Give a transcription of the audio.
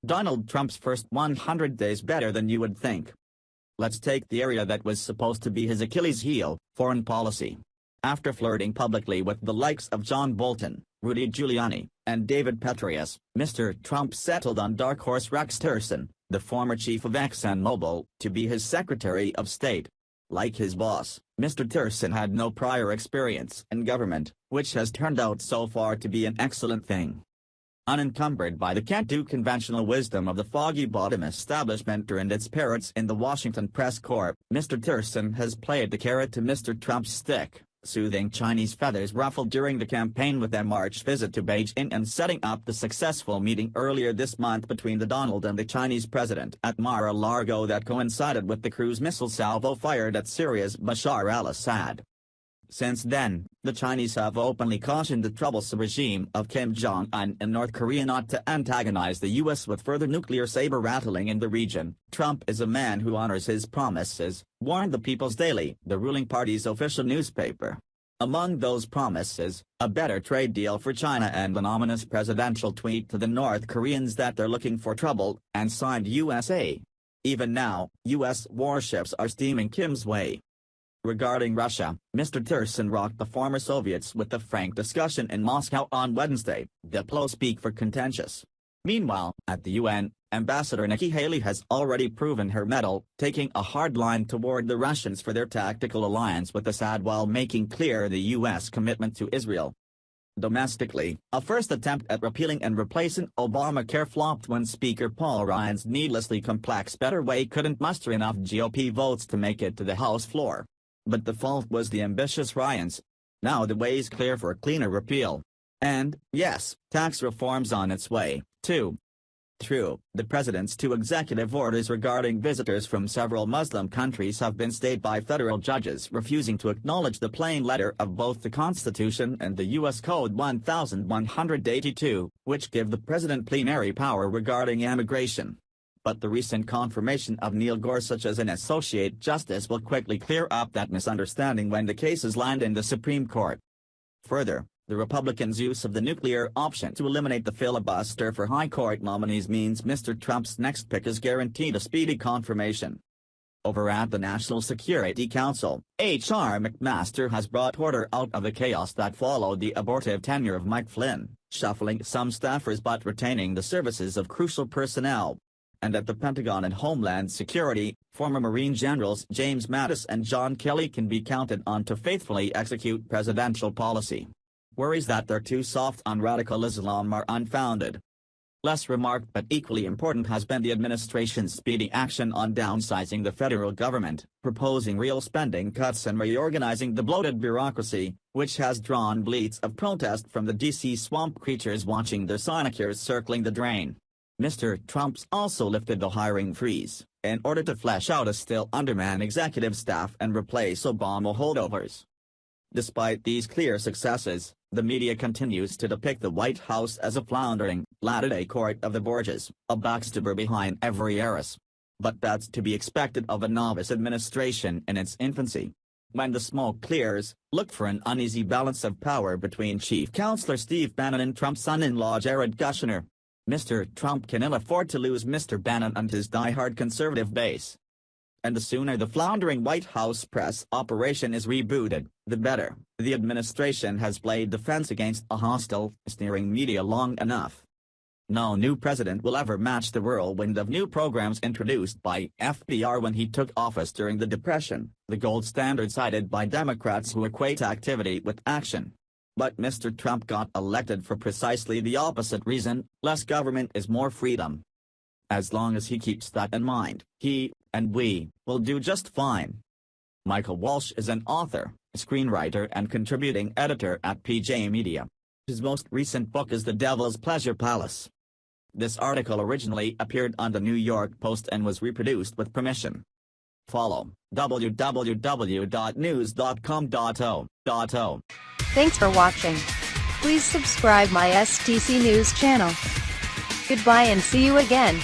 Donald Trump's first 100 days better than you would think. Let's take the area that was supposed to be his Achilles heel, foreign policy. After flirting publicly with the likes of John Bolton, Rudy Giuliani, and David Petraeus, Mr. Trump settled on dark horse Rex Tillerson, the former chief of ExxonMobil, to be his Secretary of State. Like his boss, Mr. Tillerson had no prior experience in government, which has turned out so far to be an excellent thing. Unencumbered by the can't-do conventional wisdom of the foggy-bottom establishment and its parrots in the Washington press corps, Mr. Tillerson has played the carrot to Mr. Trump's stick, soothing Chinese feathers ruffled during the campaign with their March visit to Beijing and setting up the successful meeting earlier this month between the Donald and the Chinese president at Mar-a-Lago that coincided with the cruise missile salvo fired at Syria's Bashar al-Assad. Since then, the Chinese have openly cautioned the troublesome regime of Kim Jong-un in North Korea not to antagonize the U.S. with further nuclear saber-rattling in the region. Trump is a man who honors his promises, warned the People's Daily, the ruling party's official newspaper. Among those promises, a better trade deal for China and an ominous presidential tweet to the North Koreans that they're looking for trouble, and signed USA. Even now, U.S. warships are steaming Kim's way. Regarding Russia, Mr. Tillerson rocked the former Soviets with a frank discussion in Moscow on Wednesday, Diplo speak for contentious. Meanwhile, at the UN, Ambassador Nikki Haley has already proven her mettle, taking a hard line toward the Russians for their tactical alliance with Assad while making clear the U.S. commitment to Israel. Domestically, a first attempt at repealing and replacing Obamacare flopped when Speaker Paul Ryan's needlessly complex Better Way couldn't muster enough GOP votes to make it to the House floor. But the fault was the ambitious Ryans. Now the way's clear for a cleaner repeal. And, yes, tax reform's on its way, too. True, the president's two executive orders regarding visitors from several Muslim countries have been stayed by federal judges refusing to acknowledge the plain letter of both the Constitution and the U.S. Code 1182, which give the president plenary power regarding immigration. But the recent confirmation of Neil Gorsuch as an associate justice will quickly clear up that misunderstanding when the cases land in the Supreme Court. Further, the Republicans' use of the nuclear option to eliminate the filibuster for high court nominees means Mr. Trump's next pick is guaranteed a speedy confirmation. Over at the National Security Council, H.R. McMaster has brought order out of the chaos that followed the abortive tenure of Mike Flynn, shuffling some staffers but retaining the services of crucial personnel. And at the Pentagon and Homeland Security, former Marine Generals James Mattis and John Kelly can be counted on to faithfully execute presidential policy. Worries that they're too soft on radical Islam are unfounded. Less remarked but equally important has been the administration's speedy action on downsizing the federal government, proposing real spending cuts and reorganizing the bloated bureaucracy, which has drawn bleats of protest from the D.C. swamp creatures watching their sinecures circling the drain. Mr. Trump's also lifted the hiring freeze, in order to flesh out a still undermanned executive staff and replace Obama holdovers. Despite these clear successes, the media continues to depict the White House as a floundering, latter-day court of the Borgias, a backstabber behind every heiress. But that's to be expected of a novice administration in its infancy. When the smoke clears, look for an uneasy balance of power between Chief Counselor Steve Bannon and Trump's son-in-law Jared Kushner. Mr. Trump can ill afford to lose Mr. Bannon and his die-hard conservative base. And the sooner the floundering White House press operation is rebooted, the better. The administration has played defense against a hostile, sneering media long enough. No new president will ever match the whirlwind of new programs introduced by FDR when he took office during the Depression, the gold standard cited by Democrats who equate activity with action. But Mr. Trump got elected for precisely the opposite reason: less government is more freedom. As long as he keeps that in mind, he, and we, will do just fine. Michael Walsh is an author, screenwriter and contributing editor at PJ Media. His most recent book is The Devil's Pleasure Palace. This article originally appeared on the New York Post and was reproduced with permission. Follow www.news.com.o. Thanks for watching. Please subscribe my STC News channel. Goodbye and see you again.